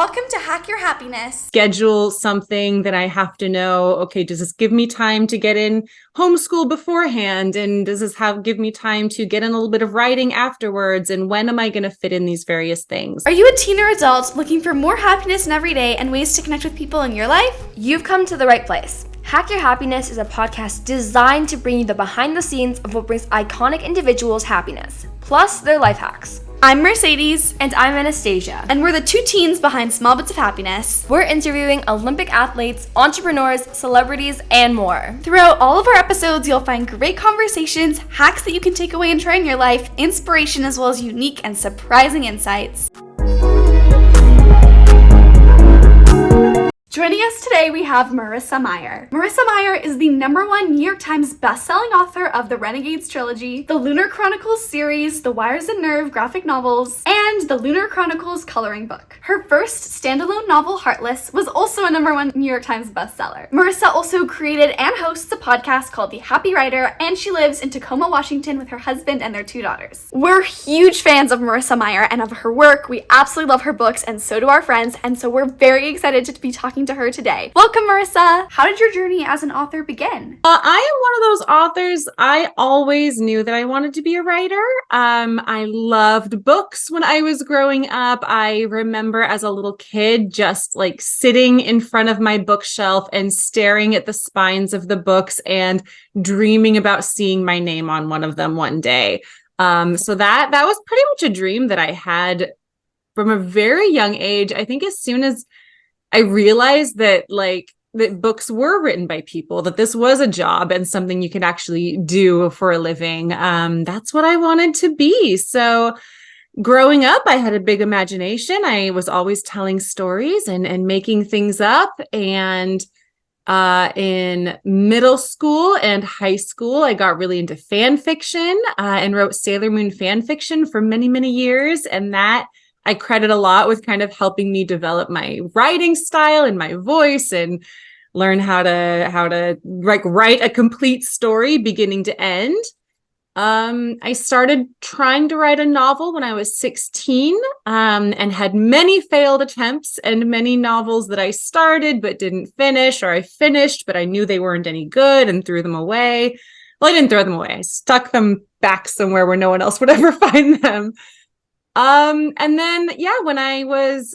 Welcome to Hack Your Happiness. Schedule something that I have to know, okay, does this give me time to get in homeschool beforehand? And does this give me time to get in a little bit of writing afterwards? And when am I going to fit in these various things? Are you a teen or adult looking for more happiness in every day and ways to connect with people in your life? You've come to the right place. Hack Your Happiness is a podcast designed to bring you the behind the scenes of what brings iconic individuals happiness, plus their life hacks. I'm Mercedes. And I'm Anastasia. And we're the two teens behind Small Bits of Happiness. We're interviewing Olympic athletes, entrepreneurs, celebrities, and more. Throughout all of our episodes, you'll find great conversations, hacks that you can take away and try in your life, inspiration, as well as unique and surprising insights. Joining us today, we have Marissa Meyer. Marissa Meyer is the #1 New York Times bestselling author of the Renegades Trilogy, the Lunar Chronicles series, the Wires and Nerve graphic novels, and the Lunar Chronicles coloring book. Her first standalone novel, Heartless, was also a #1 New York Times bestseller. Marissa also created and hosts a podcast called The Happy Writer, and she lives in Tacoma, Washington with her husband and their 2 daughters. We're huge fans of Marissa Meyer and of her work. We absolutely love her books, and so do our friends, and so we're very excited to be talking to her today. Welcome, Marissa. How did your journey as an author begin? I am one of those authors. I always knew that I wanted to be a writer. I loved books when I was growing up. I remember as a little kid just like sitting in front of my bookshelf and staring at the spines of the books and dreaming about seeing my name on one of them one day. So that was pretty much a dream that I had from a very young age. I think as soon as I realized that that books were written by people, that this was a job and something you could actually do for a living. That's what I wanted to be. So growing up, I had a big imagination. I was always telling stories and making things up. And in middle school and high school, I got really into fan fiction and wrote Sailor Moon fan fiction for many, many years. And that I credit a lot with kind of helping me develop my writing style and my voice and learn how to write a complete story beginning to end. I started trying to write a novel when I was 16 and had many failed attempts and many novels that I started but didn't finish, or I finished but I knew they weren't any good and threw them away. Well, I didn't throw them away. I stuck them back somewhere where no one else would ever find them. And then, when I was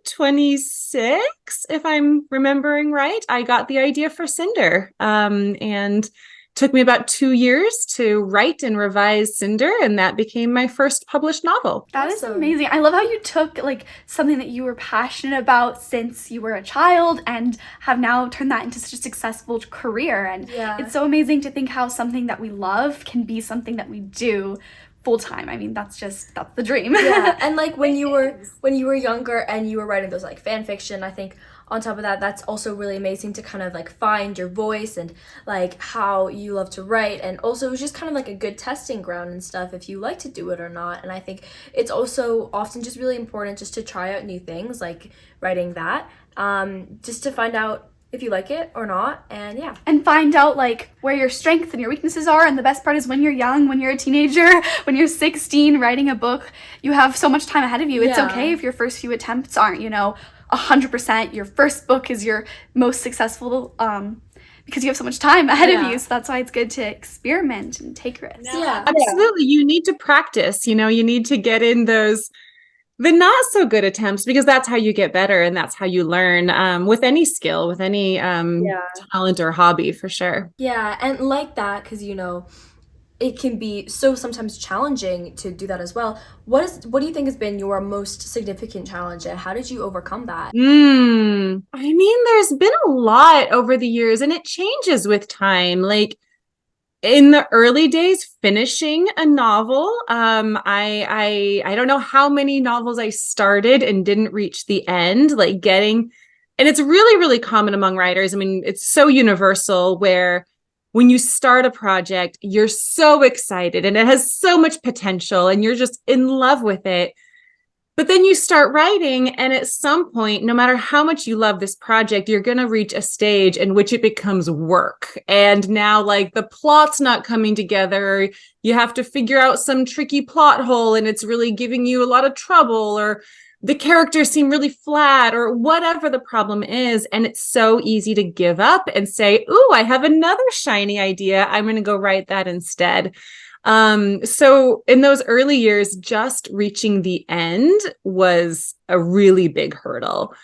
26, if I'm remembering right, I got the idea for Cinder. And took me about 2 years to write and revise Cinder, and that became my first published novel. That is amazing. I love how you took something that you were passionate about since you were a child and have now turned that into such a successful career. And It's so amazing to think how something that we love can be something that we do full time. I mean, that's the dream. Yeah, and when you were younger and you were writing those fan fiction, I think on top of that, that's also really amazing to kind of find your voice and how you love to write, and also it's just kind of a good testing ground and stuff if you like to do it or not. And I think it's also often just really important just to try out new things like writing that, just to find out if you like it or not, and find out where your strengths and your weaknesses are. And the best part is when you're young, when you're a teenager, when you're 16 writing a book, you have so much time ahead of you. It's okay if your first few attempts aren't 100%. Your first book is your most successful because you have so much time ahead of you. So that's why it's good to experiment and take risks. Absolutely. You need to practice. You need to get in the not so good attempts, because that's how you get better and that's how you learn with any skill, with any talent or hobby, for sure. Yeah, and that, because it can be so sometimes challenging to do that as well. What do you think has been your most significant challenge, and how did you overcome that? I mean, there's been a lot over the years, and it changes with time. In the early days, finishing a novel, I don't know how many novels I started and didn't reach the end, and it's really, really common among writers. I mean, it's so universal where when you start a project, you're so excited and it has so much potential and you're just in love with it. But then you start writing, and at some point, no matter how much you love this project, you're going to reach a stage in which it becomes work. And now the plot's not coming together. You have to figure out some tricky plot hole and it's really giving you a lot of trouble, or the characters seem really flat or whatever the problem is. And it's so easy to give up and say, ooh, I have another shiny idea. I'm going to go write that instead. So in those early years, just reaching the end was a really big hurdle.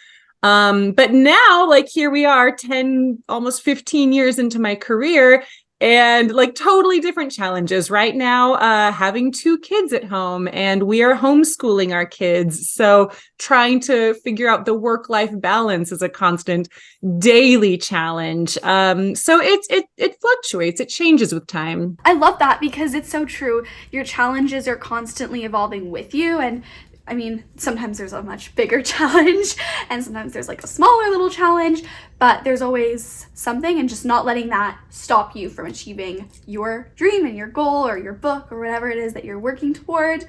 But now, like, here we are 10, almost 15 years into my career, and like totally different challenges right now, having 2 kids at home, and we are homeschooling our kids. So trying to figure out the work-life balance is a constant daily challenge. So it fluctuates, it changes with time. I love that because it's so true. Your challenges are constantly evolving with you, and I mean, sometimes there's a much bigger challenge and sometimes there's like a smaller little challenge, but there's always something, and just not letting that stop you from achieving your dream and your goal or your book or whatever it is that you're working toward.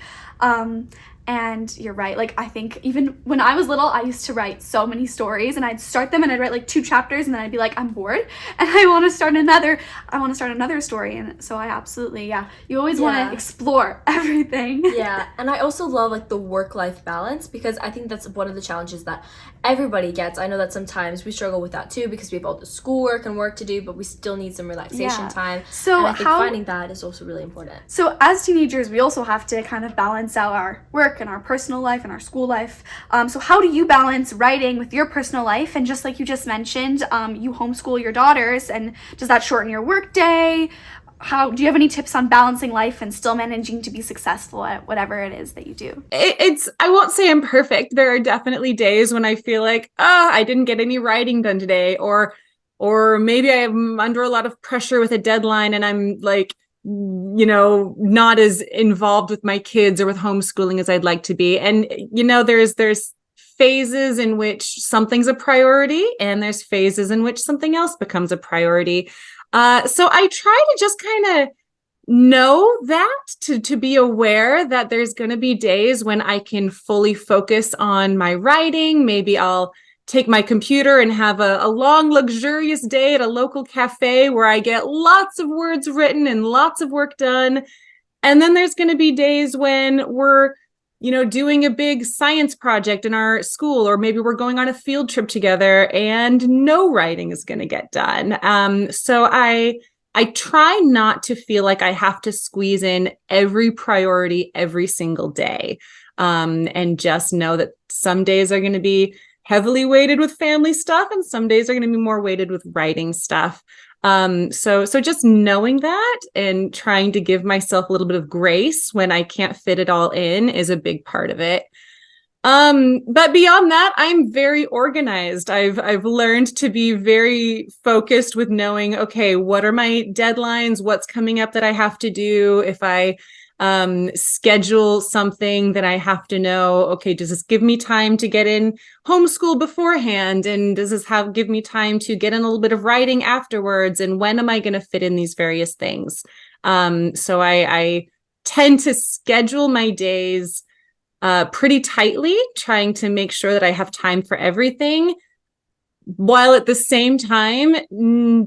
And you're right. Like, I think even when I was little, I used to write so many stories, and I'd start them and I'd write like 2 chapters and then I'd be like, I'm bored and I want to start another story. And so I absolutely, yeah, you always want to explore everything. Yeah. And I also love like the work-life balance, because I think that's one of the challenges that everybody gets. I know that sometimes we struggle with that too, because we have all the schoolwork and work to do, but we still need some relaxation time. So and I think finding that is also really important. So as teenagers, we also have to kind of balance out our work and our personal life and our school life. So how do you balance writing with your personal life? And just like you just mentioned, you homeschool your daughters, and does that shorten your work day? Do you have any tips on balancing life and still managing to be successful at whatever it is that you do? I won't say I'm perfect. There are definitely days when I feel like, I didn't get any writing done today, or maybe I'm under a lot of pressure with a deadline and I'm like, not as involved with my kids or with homeschooling as I'd like to be. And, there's phases in which something's a priority, and there's phases in which something else becomes a priority. So I try to just kind of know that, to be aware that there's going to be days when I can fully focus on my writing. Maybe I'll take my computer and have a long, luxurious day at a local cafe where I get lots of words written and lots of work done. And then there's going to be days when we're, doing a big science project in our school, or maybe we're going on a field trip together and no writing is going to get done. So I try not to feel like I have to squeeze in every priority every single day, and just know that some days are going to be heavily weighted with family stuff, and some days are going to be more weighted with writing stuff. So just knowing that and trying to give myself a little bit of grace when I can't fit it all in is a big part of it. But beyond that, I'm very organized. I've learned to be very focused with knowing, okay, what are my deadlines? What's coming up that I have to do? If I schedule something, that I have to know, okay, does this give me time to get in homeschool beforehand? And does this give me time to get in a little bit of writing afterwards? And when am I going to fit in these various things? So I tend to schedule my days pretty tightly, trying to make sure that I have time for everything, while at the same time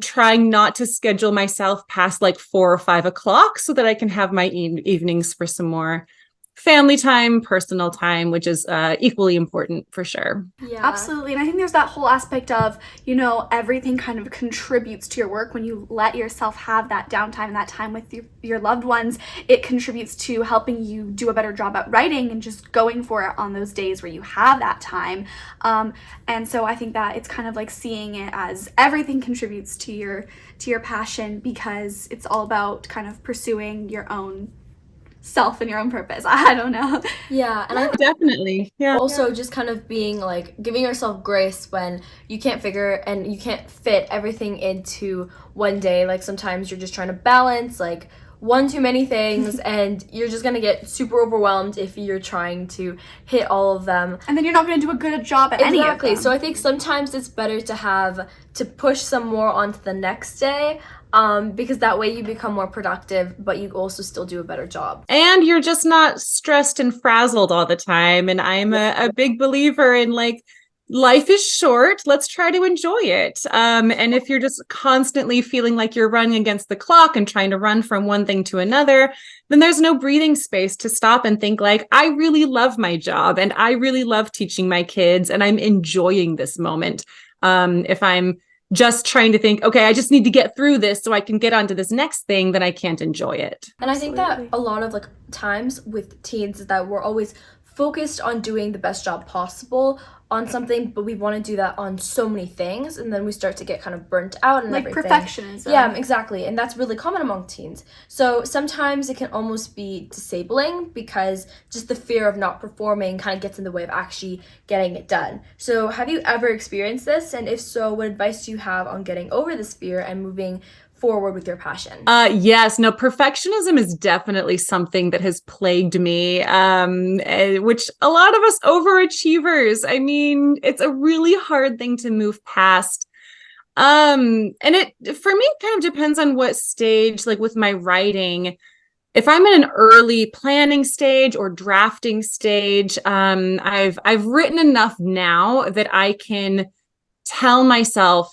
trying not to schedule myself past like 4 or 5 o'clock, so that I can have my evenings for some more family time, personal time, which is equally important for sure. Yeah, absolutely. And I think there's that whole aspect of, everything kind of contributes to your work. When you let yourself have that downtime and that time with your loved ones, it contributes to helping you do a better job at writing and just going for it on those days where you have that time. And so I think that it's kind of like seeing it as everything contributes to your passion, because it's all about kind of pursuing your own self and your own purpose. I don't know. Yeah, and I definitely. Yeah. Also, just kind of being like giving yourself grace when you can't fit everything into one day. Like sometimes you're just trying to balance like one too many things and you're just gonna get super overwhelmed if you're trying to hit all of them. And then you're not gonna do a good job at any of them. Exactly. So I think sometimes it's better to push some more onto the next day. Because that way you become more productive, but you also still do a better job. And you're just not stressed and frazzled all the time. And I'm a big believer in like life is short. Let's try to enjoy it. And if you're just constantly feeling like you're running against the clock and trying to run from one thing to another, then there's no breathing space to stop and think like, I really love my job and I really love teaching my kids and I'm enjoying this moment. If I'm just trying to think, okay, I just need to get through this so I can get on to this next thing, then I can't enjoy it. And I think that a lot of like times with teens is that we're always focused on doing the best job possible on something, but we want to do that on so many things, and then we start to get kind of burnt out and like everything. Perfectionism. Yeah, exactly. And that's really common among teens. So sometimes it can almost be disabling because just the fear of not performing kind of gets in the way of actually getting it done. So have you ever experienced this? And if so, what advice do you have on getting over this fear and moving forward with your passion? Yes, no, perfectionism is definitely something that has plagued me, which a lot of us overachievers, I mean, it's a really hard thing to move past. And it, for me, it kind of depends on what stage, like with my writing. If I'm in an early planning stage or drafting stage, I've written enough now that I can tell myself,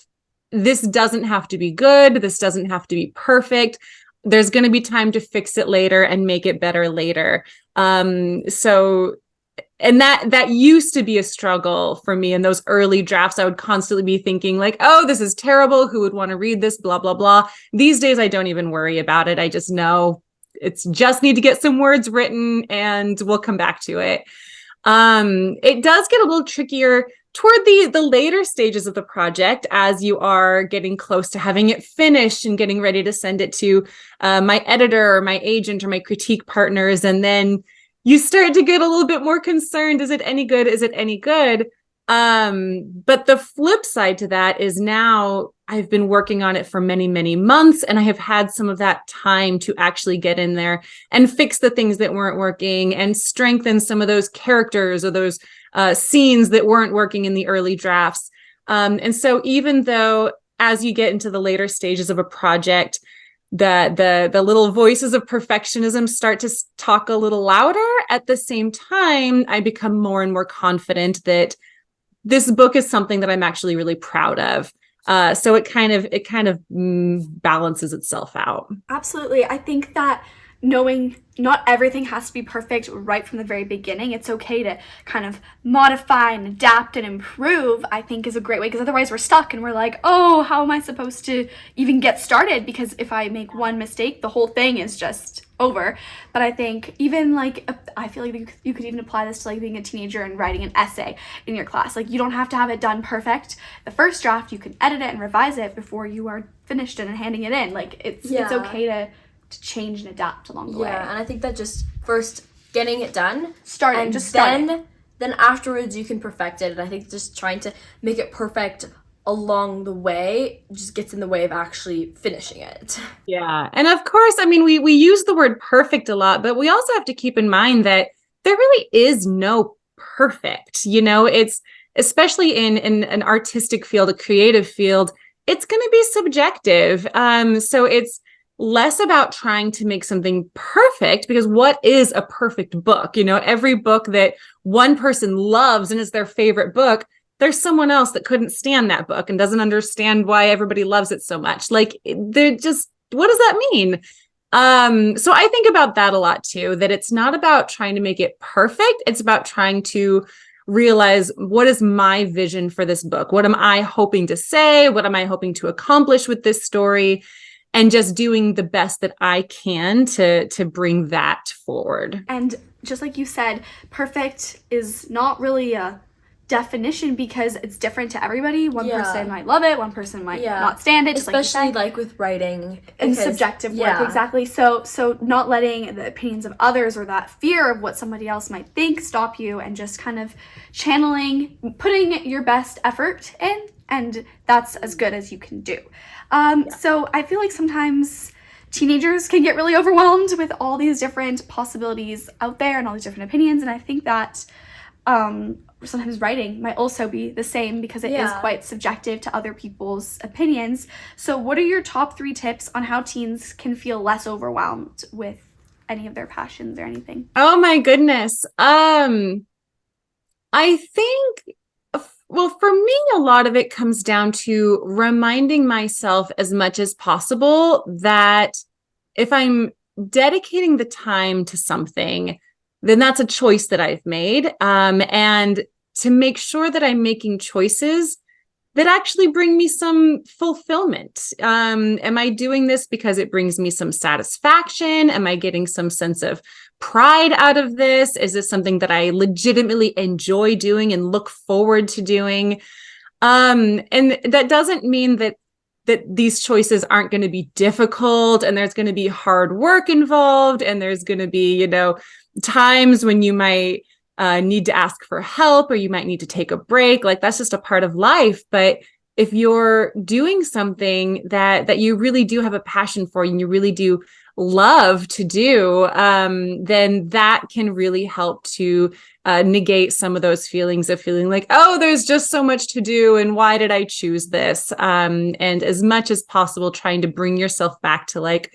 this doesn't have to be good. This doesn't have to be perfect. There's going to be time to fix it later and make it better later. And that used to be a struggle for me in those early drafts. I would constantly be thinking like, oh, this is terrible. Who would want to read this? Blah, blah, blah. These days, I don't even worry about it. I just know it's just need to get some words written and we'll come back to it. It does get a little trickier toward the later stages of the project as you are getting close to having it finished and getting ready to send it to my editor or my agent or my critique partners. And then you start to get a little bit more concerned. Is it any good? Is it any good? But the flip side to that is now I've been working on it for many, many months, and I have had some of that time to actually get in there and fix the things that weren't working and strengthen some of those characters or those scenes that weren't working in the early drafts. And so even though as you get into the later stages of a project, the little voices of perfectionism start to talk a little louder, at the same time, I become more and more confident that this book is something that I'm actually really proud of. So it kind of balances itself out. Absolutely. I think that knowing not everything has to be perfect right from the very beginning. It's okay to kind of modify and adapt and improve, I think is a great way, because otherwise we're stuck and we're like, oh, how am I supposed to even get started? Because if I make one mistake, the whole thing is just over. But I think even like, I feel like you could even apply this to like being a teenager and writing an essay in your class. Like you don't have to have it done perfect. The first draft, you can edit it and revise it before you are finished and handing it in. Like it's okay to change and adapt along the way. Yeah, and I think that just first getting it done, then afterwards you can perfect it. And I think just trying to make it perfect along the way just gets in the way of actually finishing it. Yeah, and of course, I mean, we use the word perfect a lot, but we also have to keep in mind that there really is no perfect. You know, it's especially in an artistic field, a creative field, it's going to be subjective. So it's less about trying to make something perfect, because what is a perfect book? You know, every book that one person loves and is their favorite book, there's someone else that couldn't stand that book and doesn't understand why everybody loves it so much. Like they're just, what does that mean? So I think about that a lot too, that it's not about trying to make it perfect. It's about trying to realize, what is my vision for this book? What am I hoping to say? What am I hoping to accomplish with this story? And just doing the best that I can to bring that forward. And just like you said, perfect is not really a definition because it's different to everybody. One person might love it, one person might not stand it. Especially like with writing and subjective work, exactly. So not letting the opinions of others or that fear of what somebody else might think stop you, and just kind of channeling, putting your best effort in, and that's as good as you can do. So I feel like sometimes teenagers can get really overwhelmed with all these different possibilities out there and all these different opinions. And I think that sometimes writing might also be the same, because it is quite subjective to other people's opinions. So what are your top 3 tips on how teens can feel less overwhelmed with any of their passions or anything? Oh my goodness. I think, well, a lot of it comes down to reminding myself as much as possible that if I'm dedicating the time to something, then that's a choice that I've made. And to make sure that I'm making choices that actually bring me some fulfillment. Am I doing this because it brings me some satisfaction? Am I getting some sense of pride out of this? Is this something that I legitimately enjoy doing and look forward to doing? And that doesn't mean that these choices aren't going to be difficult, and there's going to be hard work involved, and there's going to be, times when you might need to ask for help, or you might need to take a break. Like, that's just a part of life. But if you're doing something that you really do have a passion for, and you really do love to do, then that can really help to negate some of those feelings of feeling like, oh, there's just so much to do, and why did I choose this? And as much as possible, trying to bring yourself back to like,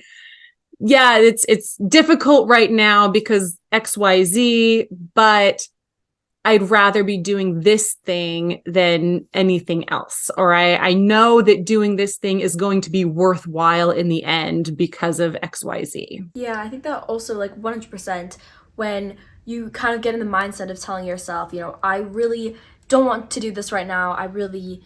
yeah, it's difficult right now because XYZ, but I'd rather be doing this thing than anything else. Or I know that doing this thing is going to be worthwhile in the end because of XYZ. Yeah, I think that also, like, 100%, when you kind of get in the mindset of telling yourself, I really don't want to do this right now. I really,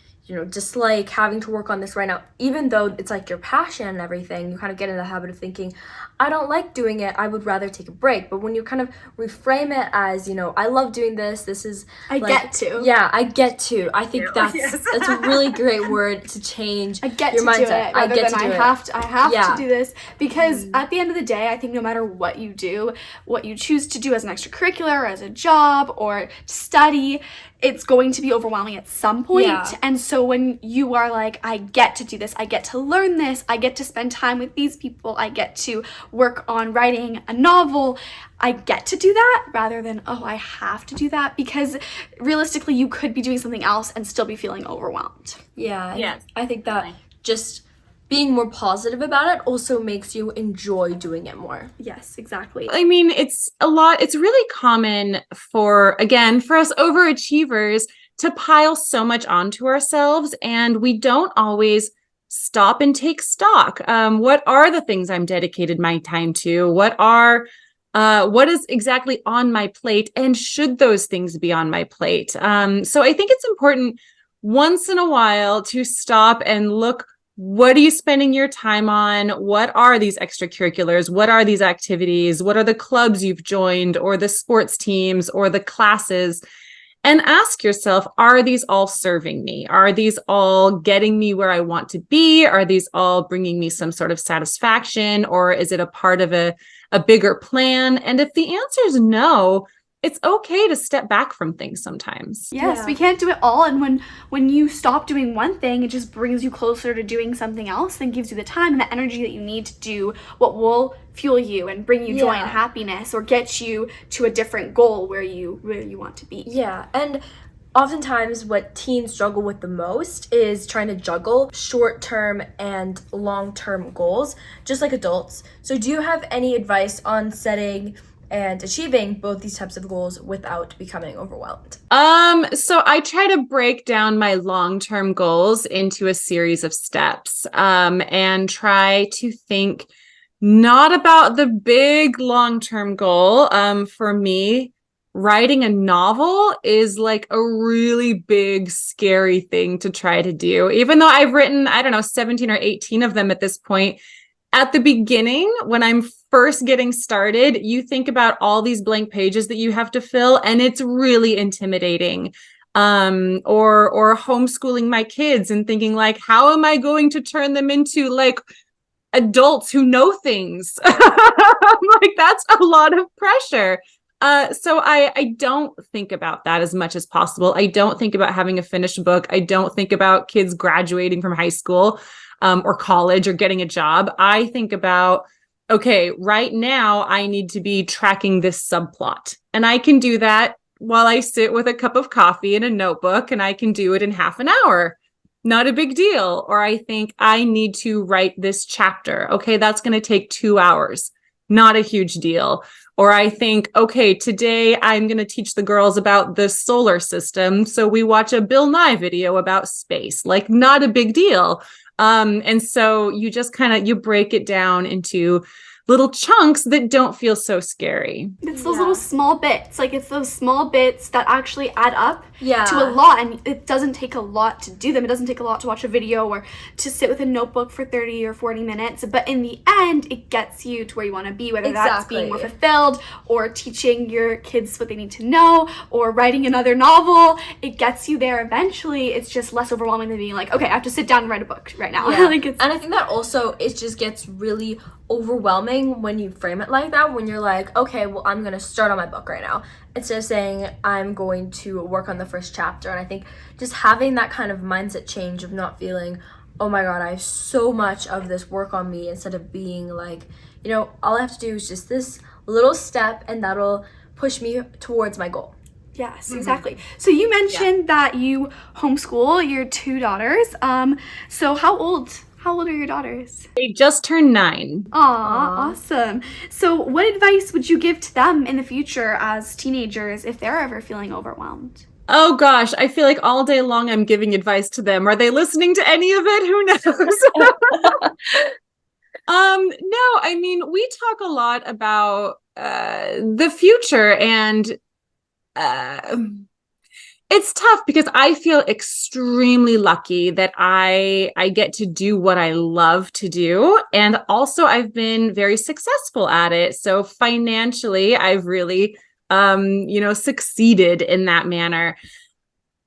dislike having to work on this right now. Even though it's like your passion and everything, you kind of get in the habit of thinking, I don't like doing it. I would rather take a break. But when you kind of reframe it as, I love doing this. This is I get to. Yeah, I get to. I think that's a really great word to change I get your to mindset. do it I get to do it. I have to do this, because at the end of the day, I think no matter what you do, what you choose to do as an extracurricular, as a job, or study, it's going to be overwhelming at some point. Yeah. And so when you are like, I get to do this, I get to learn this, I get to spend time with these people, I get to work on writing a novel, I get to do that, rather than, oh, I have to do that, because realistically you could be doing something else and still be feeling overwhelmed. Yeah. Yeah. I think that just being more positive about it also makes you enjoy doing it more. Yes, exactly. I mean, it's really common for us overachievers to pile so much onto ourselves, and we don't always stop and take stock. What are the things I'm dedicated my time to? What is exactly on my plate, and should those things be on my plate? So I think it's important once in a while to stop and look. What are you spending your time on? What are these extracurriculars? What are these activities? What are the clubs you've joined, or the sports teams, or the classes? And ask yourself, are these all serving me? Are these all getting me where I want to be? Are these all bringing me some sort of satisfaction? Or is it a part of a bigger plan? And if the answer is no, it's okay to step back from things sometimes. Yes, we can't do it all. And when you stop doing one thing, it just brings you closer to doing something else, and gives you the time and the energy that you need to do what will fuel you and bring you joy and happiness, or get you to a different goal where you want to be. Yeah, and oftentimes what teens struggle with the most is trying to juggle short-term and long-term goals, just like adults. So do you have any advice on setting and achieving both these types of goals without becoming overwhelmed? So I try to break down my long-term goals into a series of steps, and try to think not about the big long-term goal. For me, writing a novel is like a really big, scary thing to try to do. Even though I've written, 17 or 18 of them at this point. At the beginning, when I'm first getting started, you think about all these blank pages that you have to fill, and it's really intimidating. Or homeschooling my kids and thinking like, how am I going to turn them into like adults who know things? Like, that's a lot of pressure. So I don't think about that as much as possible. I don't think about having a finished book. I don't think about kids graduating from high school, or college, or getting a job. I think about, okay, right now I need to be tracking this subplot. And I can do that while I sit with a cup of coffee and a notebook, and I can do it in half an hour. Not a big deal. Or I think I need to write this chapter. Okay, that's going to take 2 hours. Not a huge deal. Or I think, okay, today I'm going to teach the girls about the solar system. So we watch a Bill Nye video about space, like not a big deal. And so you just you break it down into little chunks that don't feel so scary. It's those little small bits. Like, it's those small bits that actually add up Yeah. to a lot. And it doesn't take a lot to do them. It doesn't take a lot to watch a video or to sit with a notebook for 30 or 40 minutes. But in the end, it gets you to where you want to be, whether that's being more fulfilled or teaching your kids what they need to know or writing another novel. It gets you there eventually. It's just less overwhelming than being like, okay, I have to sit down and write a book right now. Yeah. Like, and I think that also it just gets really overwhelming when you frame it like that, when you're like, okay, well, I'm going to start on my book right now, instead of saying I'm going to work on the first chapter. And I think just having that kind of mindset change of not feeling, oh my God, I have so much of this work on me, instead of being like, you know, all I have to do is just this little step and that'll push me towards my goal. Yes, exactly. So you mentioned that you homeschool your 2 daughters. So how old are your daughters? They just turned 9. Aw, awesome. So what advice would you give to them in the future as teenagers if they're ever feeling overwhelmed? Oh gosh, I feel like all day long I'm giving advice to them. Are they listening to any of it? Who knows? No, I mean, we talk a lot about the future, and it's tough because I feel extremely lucky that I get to do what I love to do. And also I've been very successful at it. So financially, I've really, succeeded in that manner.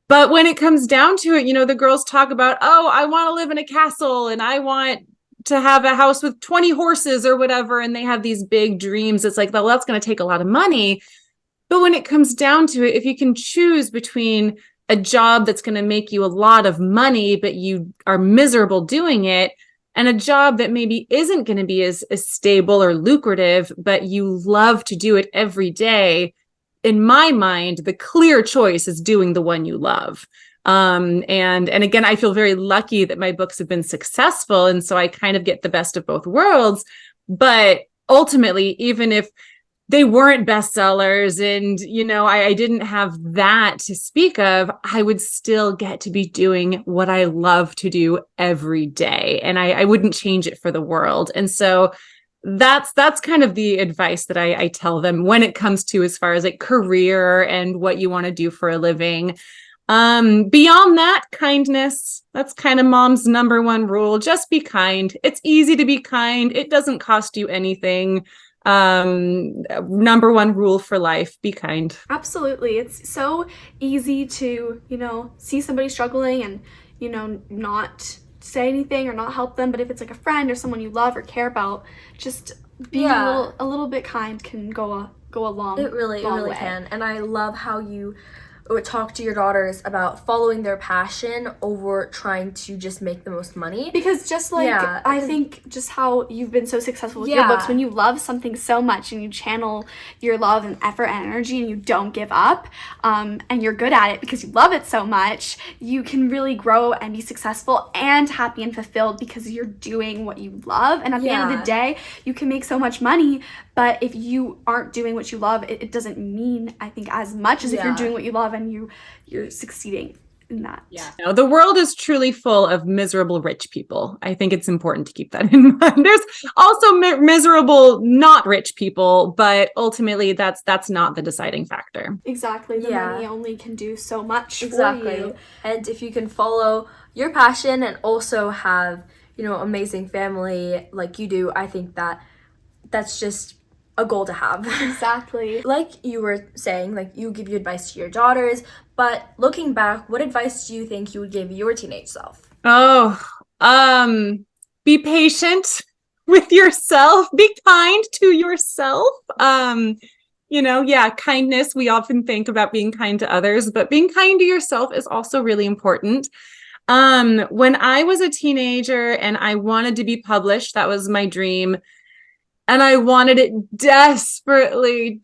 But when it comes down to it, the girls talk about, oh, I want to live in a castle and I want to have a house with 20 horses or whatever. And they have these big dreams. It's like, well, that's going to take a lot of money. But when it comes down to it, if you can choose between a job that's going to make you a lot of money, but you are miserable doing it, and a job that maybe isn't going to be as stable or lucrative, but you love to do it every day, in my mind, the clear choice is doing the one you love. And again, I feel very lucky that my books have been successful. And so I kind of get the best of both worlds. But ultimately, even if they weren't bestsellers and, I didn't have that to speak of, I would still get to be doing what I love to do every day. And I wouldn't change it for the world. And so that's kind of the advice that I tell them when it comes to as far as like career and what you want to do for a living. Beyond that, kindness, that's kind of mom's number one rule. Just be kind. It's easy to be kind. It doesn't cost you anything. Number one rule for life, be kind. Absolutely. It's so easy to, see somebody struggling and, not say anything or not help them. But if it's like a friend or someone you love or care about, just being a little bit kind can go a long It really way. can. And I love how you talk to your daughters about following their passion over trying to just make the most money. Because just like, I think just how you've been so successful with your books, when you love something so much and you channel your love and effort and energy and you don't give up, and you're good at it because you love it so much, you can really grow and be successful and happy and fulfilled because you're doing what you love. And at the end of the day, you can make so much money, but if you aren't doing what you love, it doesn't mean, I think, as much as if you're doing what you love and you're succeeding in that. Yeah. No, the world is truly full of miserable rich people. I think it's important to keep that in mind. There's also miserable not rich people, but ultimately that's not the deciding factor. Exactly. The money only can do so much for you. And if you can follow your passion and also have, amazing family like you do, I think that's just a goal to have. Exactly. Like you were saying, like you give your advice to your daughters, but looking back, what advice do you think you would give your teenage self? Be patient with yourself, be kind to yourself. Kindness, we often think about being kind to others, but being kind to yourself is also really important. When I was a teenager and I wanted to be published, that was my dream. And I wanted it desperately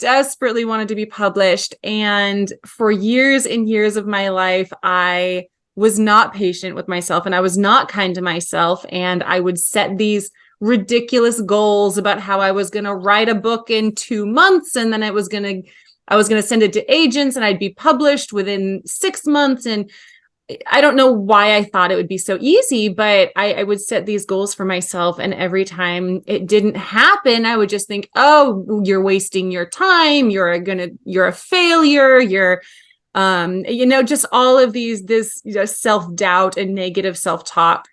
wanted to be published. And for years and years of my life, I was not patient with myself and I was not kind to myself. And I would set these ridiculous goals about how I was going to write a book in 2 months, and then I was going to send it to agents and I'd be published within 6 months. And I don't know why I thought it would be so easy, but I would set these goals for myself. And every time it didn't happen, I would just think, oh, you're wasting your time. You're a failure. You're, just all of this self-doubt and negative self-talk.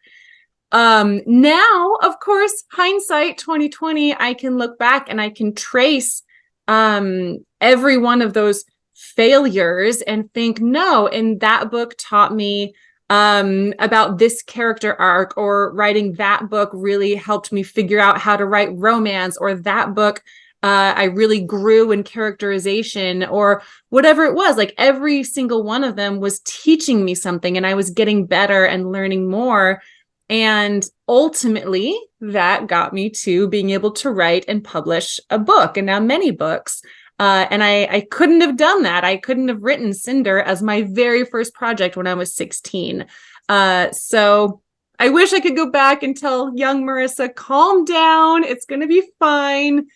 Now, of course, hindsight 2020, I can look back and I can trace, every one of those failures and think, no, and that book taught me about this character arc, or writing that book really helped me figure out how to write romance, or that book I really grew in characterization, or whatever it was. Like every single one of them was teaching me something, and I was getting better and learning more. And ultimately that got me to being able to write and publish a book, and now many books. And I couldn't have done that. I couldn't have written Cinder as my very first project when I was 16. So I wish I could go back and tell young Marissa, calm down. It's going to be fine.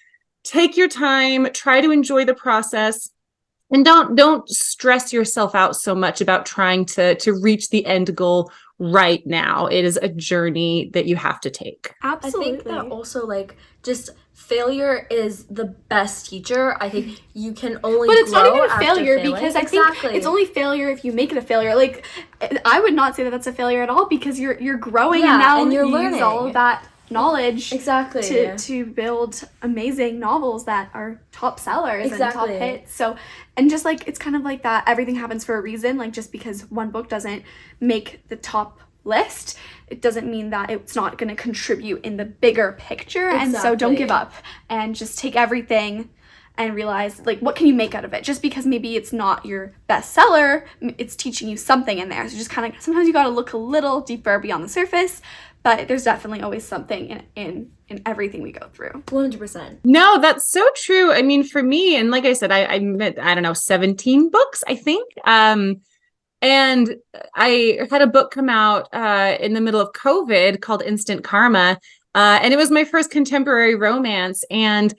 Take your time. Try to enjoy the process. And don't stress yourself out so much about trying to reach the end goal right now. It is a journey that you have to take. Absolutely. I think that also, like, just failure is the best teacher. I think you can only But it's grow not even a after failure, failing. because I think it's only failure if you make it a failure. Like, I would not say that that's a failure at all, because you're growing, and now and you're you learning use all of that knowledge exactly to build amazing novels that are top sellers and top Exactly. hits. So, and just like, it's kind of like that, everything happens for a reason. Like, just because one book doesn't make the top list, it doesn't mean that it's not going to contribute in the bigger picture. And so don't give up, and just take everything and realize, like, what can you make out of it? Just because maybe it's not your bestseller, it's teaching you something in there. So just kind of, sometimes you got to look a little deeper beyond the surface, but there's definitely always something in everything we go through. 100%. No, that's so true. I mean, for me, and like I said, I don't know, 17 books, I think. And I had a book come out in the middle of COVID called Instant Karma. And it was my first contemporary romance. And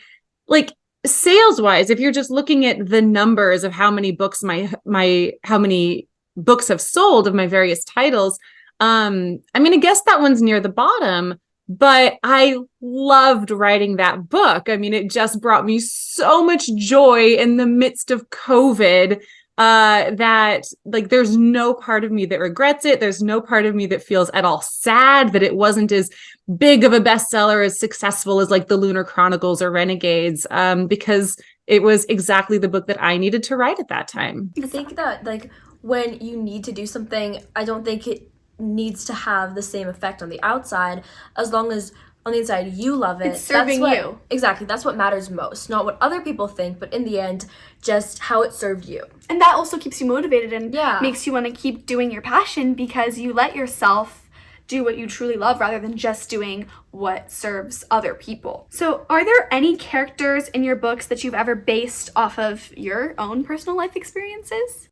like, sales wise, if you're just looking at the numbers of how many books how many books have sold of my various titles, I'm going to guess that one's near the bottom. But I loved writing that book. I mean, it just brought me so much joy in the midst of COVID, that, like, there's no part of me that regrets it. There's no part of me that feels at all sad that it wasn't as big of a bestseller, as successful as like the Lunar Chronicles or Renegades, because it was exactly the book that I needed to write at that time. I think that, like, when you need to do something, I don't think it needs to have the same effect on the outside, as long as on the inside you love it. It's serving you. Exactly. That's what matters most. Not what other people think, but in the end, just how it served you. And that also keeps you motivated and Yeah. makes you want to keep doing your passion, because you let yourself do what you truly love rather than just doing what serves other people. So, are there any characters in your books that you've ever based off of your own personal life experiences?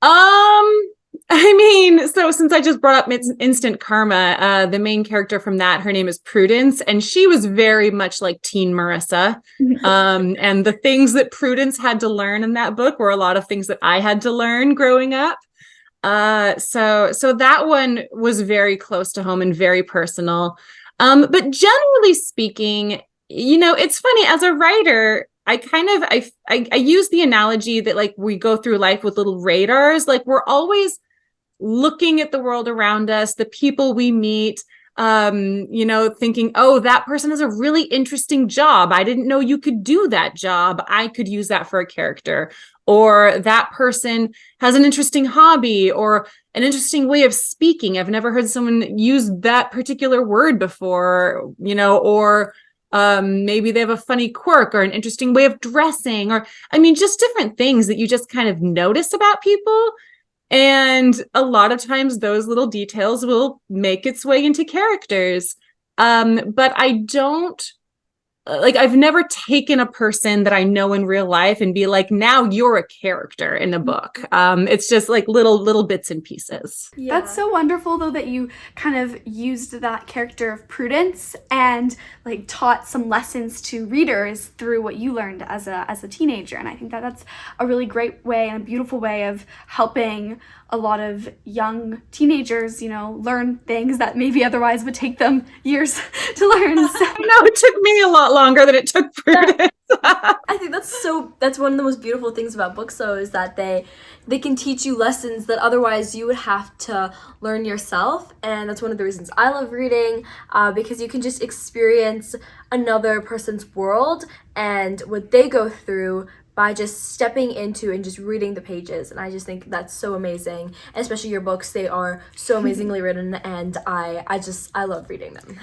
I mean, so since I just brought up Instant Karma, the main character from that, her name is Prudence, and she was very much like teen Marissa. And the things that Prudence had to learn in that book were a lot of things that I had to learn growing up. So that one was very close to home and very personal. But generally speaking, it's funny, as a writer, I use the analogy that, like, we go through life with little radars. Like, we're always looking at the world around us, the people we meet, thinking, oh, that person has a really interesting job. I didn't know you could do that job. I could use that for a character. Or that person has an interesting hobby or an interesting way of speaking. I've never heard someone use that particular word before, or maybe they have a funny quirk or an interesting way of dressing, or, I mean, just different things that you just kind of notice about people. And a lot of times those little details will make its way into characters. But I don't like I've never taken a person that I know in real life and be like, now you're a character in a book. It's just like little bits and pieces. Yeah. That's so wonderful though that you kind of used that character of Prudence and like taught some lessons to readers through what you learned as a teenager. And I think that that's a really great way and a beautiful way of helping a lot of young teenagers, learn things that maybe otherwise would take them years to learn. So. No, it took me a lot longer than it took Prudence. I think that's one of the most beautiful things about books though, is that they can teach you lessons that otherwise you would have to learn yourself. And that's one of the reasons I love reading, because you can just experience another person's world and what they go through by just stepping into and just reading the pages. And I just think that's so amazing. And especially your books, they are so amazingly written, and I love reading them.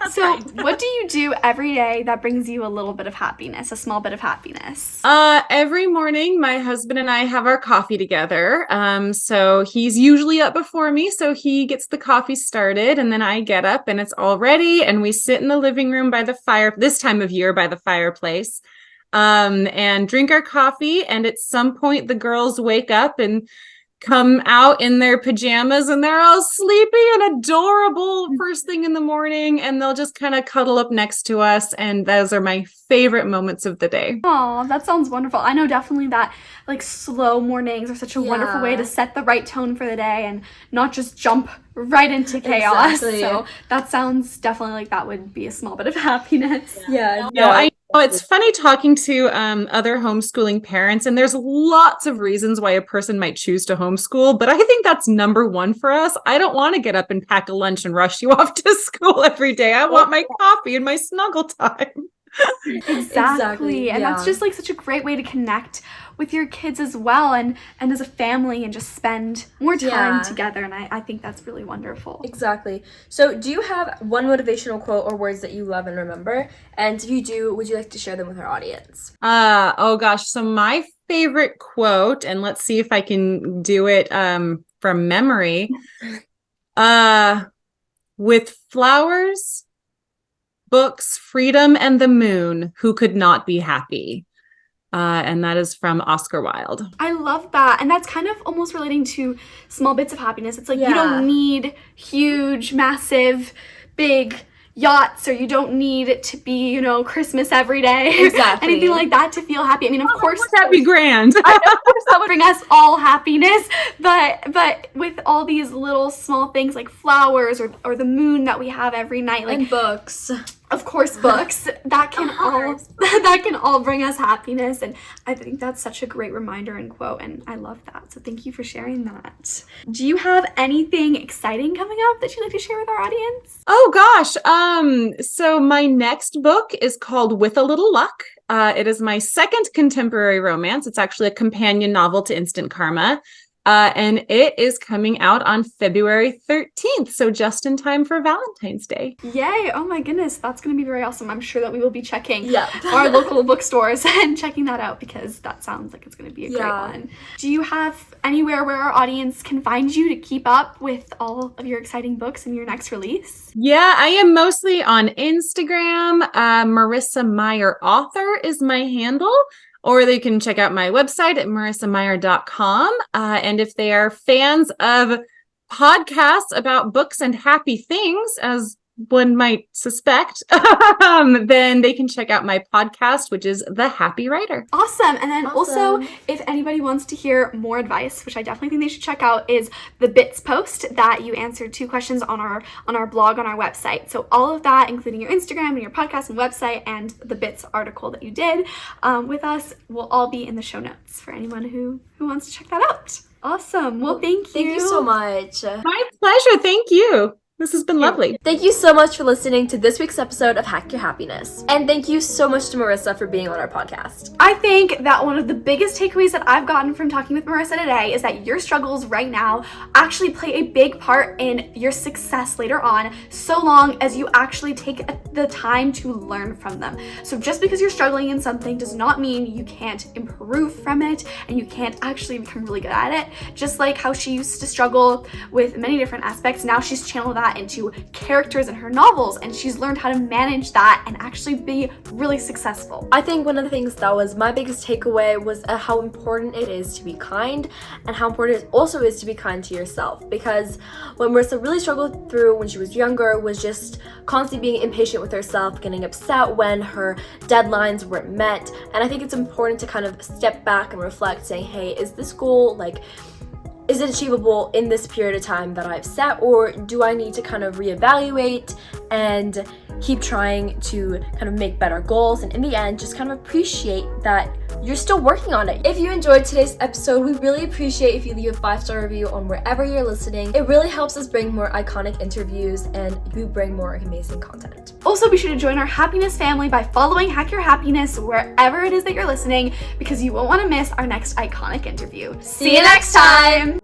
So what do you do every day that brings you a little bit of happiness, a small bit of happiness? Every morning, my husband and I have our coffee together. So he's usually up before me, so he gets the coffee started, and then I get up and it's all ready, and we sit in the living room by the fire, this time of year by the fireplace, and drink our coffee. And at some point the girls wake up and come out in their pajamas, and they're all sleepy and adorable first thing in the morning, and they'll just kind of cuddle up next to us, and those are my favorite moments of the day. Oh, that sounds wonderful. I know definitely that like slow mornings are such a wonderful way to set the right tone for the day and not just jump right into chaos. Exactly. So that sounds definitely like that would be a small bit of happiness. Yeah. No, I know it's funny talking to other homeschooling parents, and there's lots of reasons why a person might choose to homeschool, but I think that's number one for us. I don't want to get up and pack a lunch and rush you off to school every day. I want my coffee and my snuggle time. Exactly. And yeah. that's just like such a great way to connect with your kids as well, and as a family, and just spend more time together. And I think that's really wonderful. Exactly. So do you have one motivational quote or words that you love and remember? And if you do, would you like to share them with our audience? Oh gosh. So my favorite quote, and let's see if I can do it from memory. With flowers, books, freedom, and the moon, who could not be happy? And that is from Oscar Wilde. I love that. And that's kind of almost relating to small bits of happiness. It's like you don't need huge, massive, big yachts, or you don't need it to be, Christmas every day. Exactly. Anything like that to feel happy. I mean, of course that'd be grand. I know, of course that would bring us all happiness, but with all these little small things like flowers or the moon that we have every night, like, and books. Of course, books that can all bring us happiness, and I think that's such a great reminder and quote, and I love that. So thank you for sharing that. Do you have anything exciting coming up that you'd like to share with our audience? Oh gosh. So my next book is called With a Little Luck. It is my second contemporary romance. It's actually a companion novel to Instant Karma. And it is coming out on February 13th, so just in time for Valentine's Day. Yay! Oh my goodness, that's going to be very awesome. I'm sure that we will be checking Yep. our local bookstores and checking that out, because that sounds like it's going to be a great one. Do you have anywhere where our audience can find you to keep up with all of your exciting books and your next release? Yeah, I am mostly on Instagram. Marissa Meyer Author is my handle. Or they can check out my website at marissameyer.com. And if they are fans of podcasts about books and happy things, as one might suspect, then they can check out my podcast, which is The Happy Writer. Awesome. And then also, if anybody wants to hear more advice, which I definitely think they should check out, is the Bits post that you answered 2 questions on our blog on our website. So all of that, including your Instagram and your podcast and website and the Bits article that you did with us, will all be in the show notes for anyone who wants to check that out. Awesome. Well, thank you. Thank you so much. My pleasure. Thank you. This has been lovely. Thank you so much for listening to this week's episode of Hack Your Happiness. And thank you so much to Marissa for being on our podcast. I think that one of the biggest takeaways that I've gotten from talking with Marissa today is that your struggles right now actually play a big part in your success later on, so long as you actually take the time to learn from them. So just because you're struggling in something does not mean you can't improve from it and you can't actually become really good at it. Just like how she used to struggle with many different aspects, now she's channeled that that into characters in her novels, and she's learned how to manage that and actually be really successful. I think one of the things that was my biggest takeaway was how important it is to be kind, and how important it also is to be kind to yourself, because what Marissa really struggled through when she was younger was just constantly being impatient with herself, getting upset when her deadlines weren't met. And I think it's important to kind of step back and reflect, saying, hey, is this goal, like, is it achievable in this period of time that I've set, or do I need to kind of reevaluate and keep trying to kind of make better goals, and in the end just kind of appreciate that you're still working on it. If you enjoyed today's episode, we really appreciate if you leave a 5-star review on wherever you're listening. It really helps us bring more iconic interviews and we bring more amazing content. Also, be sure to join our happiness family by following Hack Your Happiness wherever it is that you're listening, because you won't want to miss our next iconic interview. See you next time!